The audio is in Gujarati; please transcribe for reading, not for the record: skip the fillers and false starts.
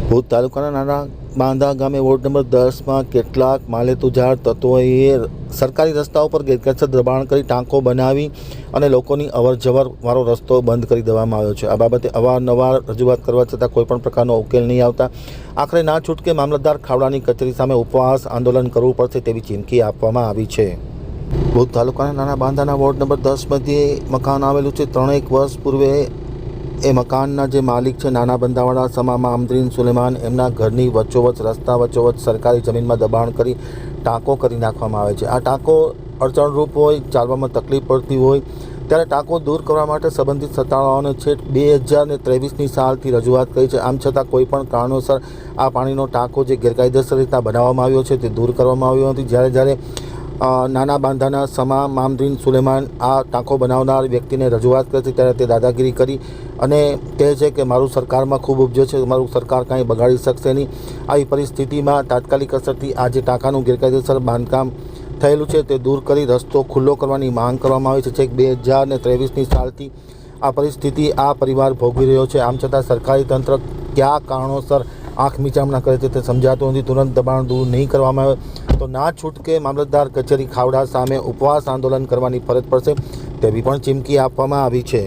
ભુજ તાલુકાના નાના બાંધા ગામે વોર્ડ નંબર 10 માં કેટલાક માલેતુજાર તત્વોએ સરકારી રસ્તાઓ પર ગેરકાયદેસર દબાણ કરી ટાંકો બનાવી અને લોકોની અવરજવર વાળો રસ્તો બંધ કરી દેવામાં આવ્યો છે। આ બાબતે અવારનવાર રજૂઆત કરવા છતાં કોઈપણ પ્રકારનો ઉકેલ નહીં આવતા આખરે ના છૂટકે મામલતદાર ખાવડાની કચેરી સામે ઉપવાસ આંદોલન કરવું પડશે તેવી ચીમકી આપવામાં આવી છે। ભુજ તાલુકાના નાના બાંધાના વોર્ડ નંબર 10 મધ્યે મકાન આવેલું છે। 3 વર્ષ પૂર્વે એ મકાનના જે માલિક છે નાના બંધાવાળા સમા મામદ્રીન સુલેમાન એમના ઘરની વચ્ચોવચ્ચ રસ્તા વચ્ચોવચ્ચ સરકારી જમીનમાં દબાણ કરી ટાંકો કરી નાખવામાં આવે છે। આ ટાંકો અડચણરૂપ હોય, ચાલવામાં તકલીફ પડતી હોય ત્યારે ટાંકો દૂર કરવા માટે સંબંધિત સત્તાવાળાઓને છેક 2023ની સાલથી રજૂઆત કરી છે। આમ છતાં કોઈ પણ કારણોસર આ પાણીનો ટાંકો જે ગેરકાયદેસર રીતના બનાવવામાં આવ્યો છે તે દૂર કરવામાં આવ્યો નથી। જ્યારે નાના બાંધાના સમા મામદ્રીન સુલેમાન આ ટાંકો બનાવનાર વ્યક્તિને રજૂઆત કરે છે ત્યારે તે દાદાગીરી કરી અને કહે છે કે મારું સરકારમાં ખૂબ ઉપજો છે, મારું સરકાર કાંઈ બગાડી શકશે નહીં। આવી પરિસ્થિતિમાં તાત્કાલિક અસરથી આ જે ટાંકાનું ગેરકાયદેસર બાંધકામ થયેલું છે તે દૂર કરી રસ્તો ખુલ્લો કરવાની માંગ કરવામાં આવી છે। છેક 2023ની સાલથી આ પરિસ્થિતિ આ પરિવાર ભોગવી રહ્યો છે। આમ છતાં સરકારી તંત્ર કયા કારણોસર આંખ મીચામણા કરે છે તે સમજાતું નથી। તુરંત દબાણ દૂર નહીં કરવામાં આવે તો ના છૂટકે મામલતદાર કચેરી ખાવડા સામે ઉપવાસ આંદોલન કરવાની ફરજ પડશે તેવી પણ ચીમકી આપવામાં આવી છે।